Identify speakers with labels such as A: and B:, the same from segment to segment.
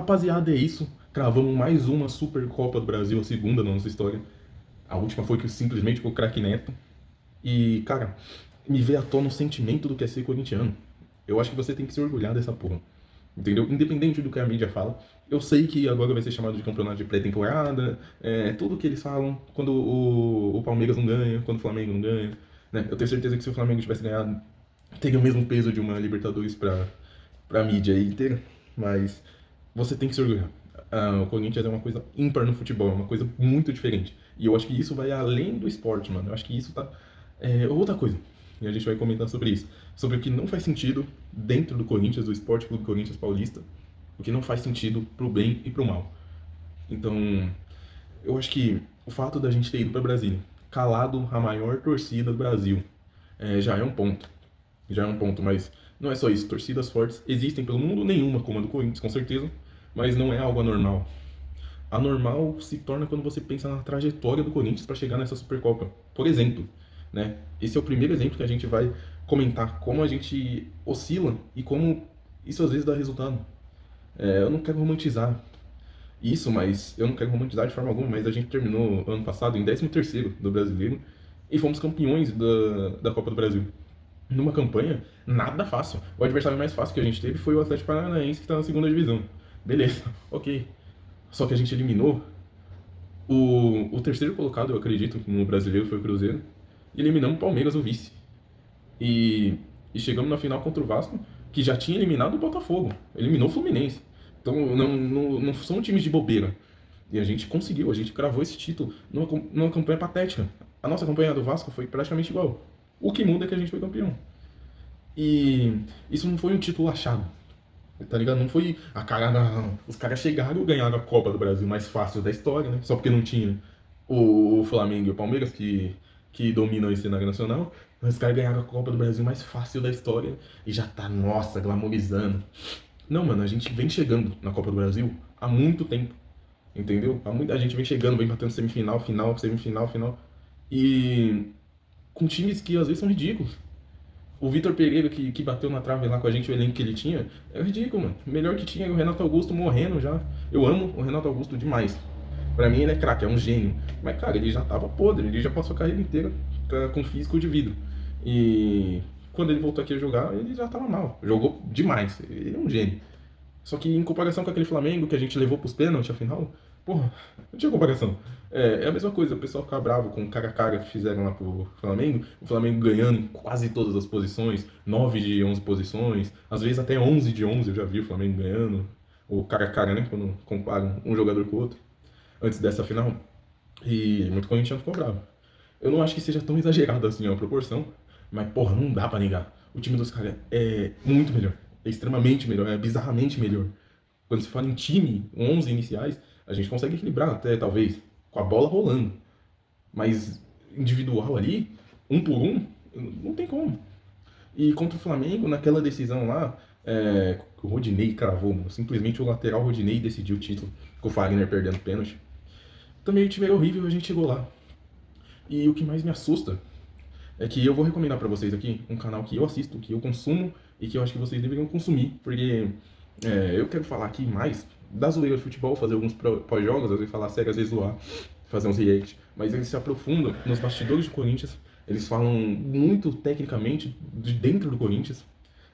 A: Rapaziada, é isso. Cravamos mais uma Supercopa do Brasil, a segunda na nossa história. A última foi que simplesmente com o craque Neto. E, cara, me veio à tona o sentimento do que é ser corintiano. Eu acho que você tem que se orgulhar dessa porra. Entendeu? Independente do que a mídia fala. Eu sei que agora vai ser chamado de campeonato de pré-temporada. Tudo que eles falam quando o Palmeiras não ganha, quando o Flamengo não ganha. Né? Eu tenho certeza que se o Flamengo tivesse ganhado, teria o mesmo peso de uma Libertadores pra mídia aí inteira. Mas você tem que se orgulhar. O Corinthians é uma coisa ímpar no futebol, é uma coisa muito diferente. E eu acho que isso vai além do esporte, mano. Eu acho que isso tá. Outra coisa. E a gente vai comentar sobre isso. Sobre o que não faz sentido dentro do Corinthians, do Esporte Clube Corinthians Paulista. O que não faz sentido pro bem e pro mal. Então, eu acho que o fato da gente ter ido pra Brasília, calado a maior torcida do Brasil, já é um ponto. Já é um ponto, mas não é só isso. Torcidas fortes existem pelo mundo, nenhuma como a do Corinthians, com certeza, mas não é algo anormal. Anormal se torna quando você pensa na trajetória do Corinthians para chegar nessa Supercopa. Por exemplo, né? Esse é o primeiro exemplo que a gente vai comentar como a gente oscila e como isso às vezes dá resultado. Eu não quero romantizar isso, mas eu não quero romantizar de forma alguma, mas a gente terminou ano passado em 13º do Brasileiro e fomos campeões da Copa do Brasil numa campanha nada fácil. O adversário mais fácil que a gente teve foi o Atlético Paranaense, que está na segunda divisão. Beleza, ok. Só que a gente eliminou o terceiro colocado, eu acredito, no brasileiro foi o Cruzeiro, e eliminamos o Palmeiras, o vice. E, e chegamos na final contra o Vasco, que já tinha eliminado o Botafogo, eliminou o Fluminense. Então não são times de bobeira. E a gente conseguiu, a gente cravou esse título numa campanha patética. A nossa campanha do Vasco foi praticamente igual. O que muda é que a gente foi campeão. E isso não foi um título achado, tá ligado? Não foi a carada. Os caras chegaram e ganharam a Copa do Brasil mais fácil da história, né? Só porque não tinha o Flamengo e o Palmeiras que dominam esse cenário nacional. Mas os caras ganharam a Copa do Brasil mais fácil da história e já tá, nossa, glamorizando. Não, mano, a gente vem chegando na Copa do Brasil há muito tempo, entendeu? A gente vem chegando, vem batendo semifinal, final, semifinal, final. E com times que às vezes são ridículos. O Vitor Pereira, que bateu na trave lá com a gente, o elenco que ele tinha, é ridículo, mano. O melhor que tinha é o Renato Augusto morrendo já. Eu amo o Renato Augusto demais. Pra mim ele é craque, é um gênio. Mas, cara, ele já tava podre, ele já passou a carreira inteira com físico de vidro. E quando ele voltou aqui a jogar, ele já tava mal. Jogou demais, ele é um gênio. Só que em comparação com aquele Flamengo que a gente levou pros pênaltis, afinal, porra, não tinha comparação. É a mesma coisa, o pessoal ficar bravo com o cara a cara que fizeram lá pro Flamengo, o Flamengo ganhando em quase todas as posições, 9 de 11 posições, às vezes até 11 de 11 eu já vi o Flamengo ganhando, o cara a cara, né, quando comparam um jogador com o outro, antes dessa final, e muito corintiano ficou bravo. Eu não acho que seja tão exagerado assim a proporção, mas porra, não dá pra negar. O time dos caras é muito melhor, é extremamente melhor, é bizarramente melhor. Quando se fala em time, 11 iniciais, a gente consegue equilibrar até, talvez, com a bola rolando. Mas individual ali, um por um, não tem como. E contra o Flamengo, naquela decisão lá, o Rodinei cravou, mano. Simplesmente o lateral Rodinei decidiu o título, com o Fagner perdendo pênalti. Também o time era horrível, a gente chegou lá. E o que mais me assusta é que eu vou recomendar pra vocês aqui um canal que eu assisto, que eu consumo e que eu acho que vocês deveriam consumir, porque eu quero falar aqui mais da zoeira de futebol, fazer alguns pós-jogos, às vezes falar sério, às vezes zoar, fazer uns react, mas eles se aprofundam nos bastidores do Corinthians, eles falam muito tecnicamente de dentro do Corinthians,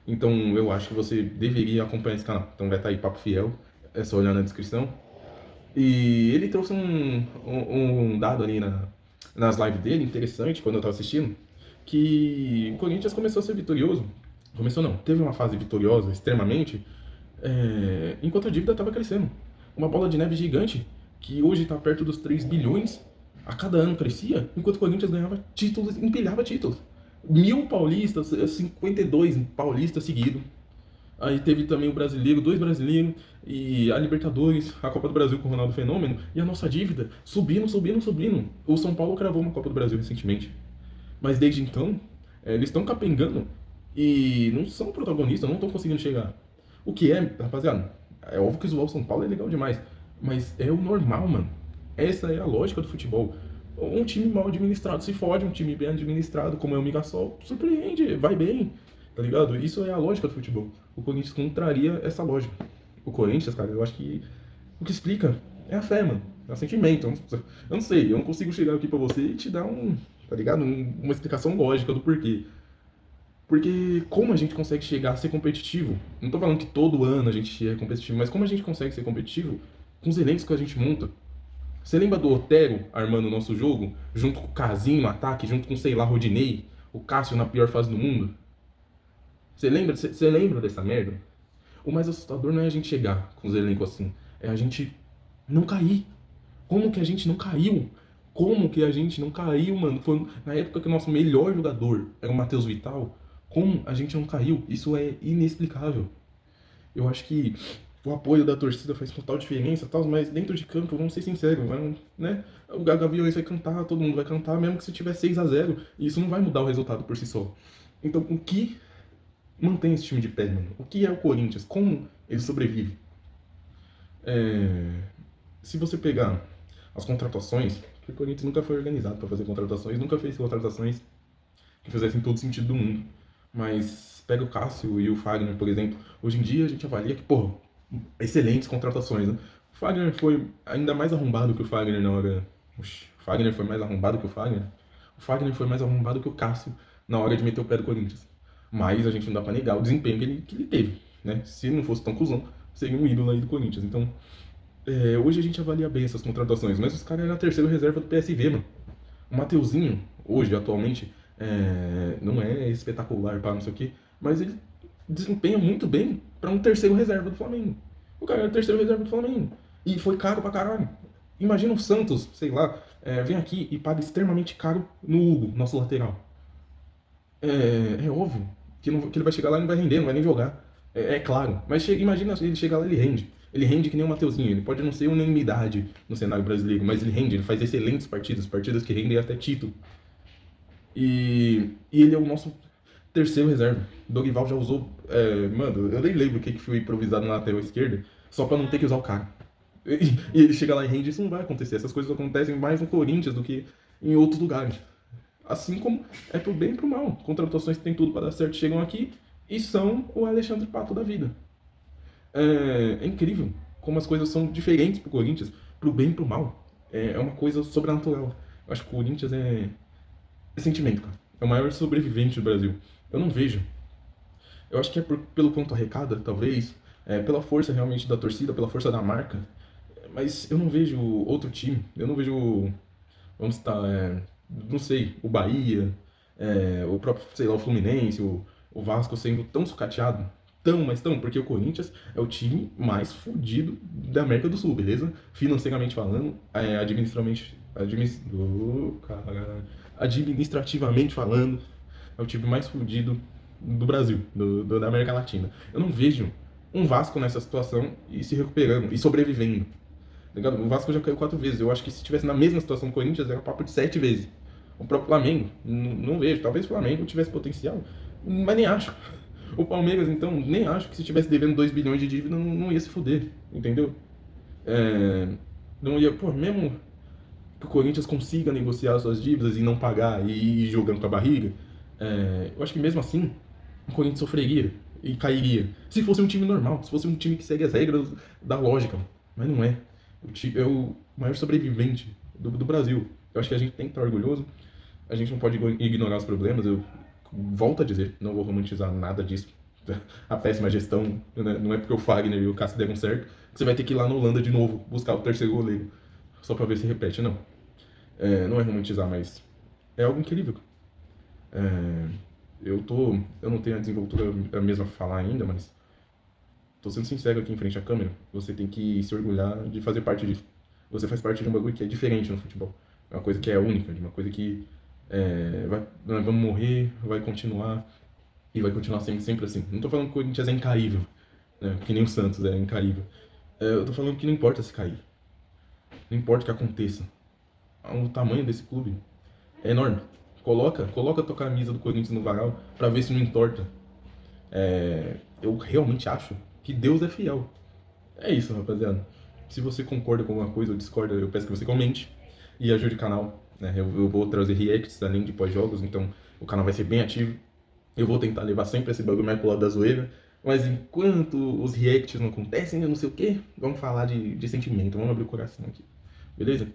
A: então eu acho que você deveria acompanhar esse canal. Então vai estar aí Papo Fiel, é só olhar na descrição. E ele trouxe um dado ali nas lives dele, interessante, quando eu tava assistindo, que o Corinthians começou a ser vitorioso. Começou não, teve uma fase vitoriosa extremamente, enquanto a dívida estava crescendo. Uma bola de neve gigante, que hoje está perto dos 3 bilhões, a cada ano crescia, enquanto o Corinthians ganhava títulos, empilhava títulos. 1.000 paulistas, 52 paulistas seguidos. Aí teve também o brasileiro, 2 brasileiros, e a Libertadores, a Copa do Brasil com o Ronaldo Fenômeno, e a nossa dívida subindo, subindo, subindo. O São Paulo cravou uma Copa do Brasil recentemente. Mas desde então, eles estão capengando e não são protagonistas, não estão conseguindo chegar. O que é, rapaziada, é óbvio que zoar o São Paulo é legal demais, mas é o normal, mano. Essa é a lógica do futebol. Um time mal administrado se fode, um time bem administrado, como é o Mirassol, surpreende, vai bem, tá ligado? Isso é a lógica do futebol. O Corinthians contraria essa lógica. o Corinthians, cara, eu acho que o que explica é a fé, mano. É o sentimento. Eu não sei, eu não consigo chegar aqui pra você e te dar tá ligado? Uma explicação lógica do porquê. Porque como a gente consegue chegar a ser competitivo? Não tô falando que todo ano a gente é competitivo, mas como a gente consegue ser competitivo com os elencos que a gente monta? Você lembra do Otero armando o nosso jogo? Junto com o Casim no ataque, junto com, sei lá, Rodinei, o Cássio na pior fase do mundo? Você lembra dessa merda? O mais assustador não é a gente chegar com os elencos assim, é a gente não cair. Como que a gente não caiu? Como que a gente não caiu, mano? Foi na época que o nosso melhor jogador era o Matheus Vital. Como a gente não caiu? Isso é inexplicável. Eu acho que o apoio da torcida faz total diferença, tal, mas dentro de campo, vamos ser sinceros, né? O Gaviões vai cantar, todo mundo vai cantar, mesmo que se tiver 6-0, e isso não vai mudar o resultado por si só. Então, o que mantém esse time de pé, mano? O que é o Corinthians? Como ele sobrevive? É... Se você pegar as contratações, porque o Corinthians nunca foi organizado para fazer contratações, nunca fez contratações que fizessem todo sentido do mundo. Mas pega o Cássio e o Fagner, por exemplo. Hoje em dia a gente avalia que, porra, excelentes contratações, né? O Fagner foi ainda mais arrombado que o Fagner na hora. Oxi, o Fagner foi mais arrombado que o Fagner. O Fagner foi mais arrombado que o Cássio na hora de meter o pé do Corinthians. Mas a gente não dá pra negar o desempenho que ele teve, né? Se não fosse tão cuzão, seria um ídolo aí do Corinthians. Então, hoje a gente avalia bem essas contratações, mas os caras eram a terceira reserva do PSV, mano. O Mateuzinho, hoje, atualmente, não é espetacular, pá, não sei o quê, mas ele desempenha muito bem pra um terceiro reserva do Flamengo. O cara era o terceiro reserva do Flamengo. E foi caro pra caralho. Imagina o Santos, sei lá, vem aqui e paga extremamente caro no Hugo, nosso lateral. É óbvio que ele vai chegar lá e não vai render, não vai nem jogar. É claro. Mas imagina ele chegar lá e ele rende. Ele rende que nem o Mateuzinho. Ele pode não ser unanimidade no cenário brasileiro, mas ele rende. Ele faz excelentes partidas, partidas que rendem até título. E ele é o nosso terceiro reserva. Dorival já usou. Mano, eu nem lembro o que foi improvisado na lateral esquerda, só pra não ter que usar o cara. E ele chega lá e rende, isso não vai acontecer. Essas coisas acontecem mais no Corinthians do que em outros lugares. Assim como é pro bem e pro mal. Contratações que tem tudo para dar certo chegam aqui e são o Alexandre Pato da vida. É incrível como as coisas são diferentes pro Corinthians, pro bem e pro mal. É uma coisa sobrenatural. Eu acho que o Corinthians é sentimento, cara. É o maior sobrevivente do Brasil. Eu não vejo. Eu acho que é pelo quanto arrecada, talvez, pela força realmente da torcida, pela força da marca. Mas eu não vejo outro time. Eu não vejo, vamos citar, não sei, o Bahia, o próprio, sei lá, o Fluminense, o Vasco sendo tão sucateado. Tão, mas tão, porque o Corinthians é o time mais fodido da América do Sul, beleza? Financeiramente falando, administrativamente falando, é o time mais fodido do Brasil, da América Latina. Eu não vejo um Vasco nessa situação e se recuperando e sobrevivendo. Tá ligado? O Vasco já caiu 4 vezes. Eu acho que se estivesse na mesma situação do Corinthians, era papo de 7 vezes. O próprio Flamengo, não vejo. Talvez o Flamengo tivesse potencial, mas nem acho. O Palmeiras, então, nem acho que se estivesse devendo 2 bilhões de dívida, não ia se fuder, entendeu? Não ia, pô, mesmo que o Corinthians consiga negociar suas dívidas e não pagar e ir jogando com a barriga, eu acho que mesmo assim, o Corinthians sofreria e cairia. Se fosse um time normal, se fosse um time que segue as regras da lógica, mas não é. O time é o maior sobrevivente do Brasil. Eu acho que a gente tem que estar orgulhoso. A gente não pode ignorar os problemas. Eu volto a dizer, não vou romantizar nada disso. A péssima gestão, né? Não é porque o Fagner e o Cássio deram certo que você vai ter que ir lá na Holanda de novo buscar o terceiro goleiro só pra ver se repete. Não. Não é romantizar, mas é algo incrível. É, eu não tenho a desenvoltura a mesma pra falar ainda, mas tô sendo sincero aqui em frente à câmera. Você tem que se orgulhar de fazer parte disso. Você faz parte de um bagulho que é diferente no futebol. É uma coisa que é única, de uma coisa que nós vamos morrer, vai continuar e vai continuar sempre, sempre assim. Não tô falando que o Corinthians é incaível, né? Que nem o Santos é incaível. Eu tô falando que não importa se cair. Não importa o que aconteça. O tamanho desse clube é enorme. Coloca a tua camisa do Corinthians no varal pra ver se não entorta. Eu realmente acho que Deus é fiel. É isso, rapaziada. Se você concorda com alguma coisa ou discorda, eu peço que você comente e ajude o canal, né? Eu vou trazer reacts além de pós-jogos, então o canal vai ser bem ativo. Eu vou tentar levar sempre esse bagulho mais pro lado da zoeira, Mas enquanto os reacts não acontecem, eu não sei o quê, vamos falar de sentimento, vamos abrir o coração aqui. Beleza?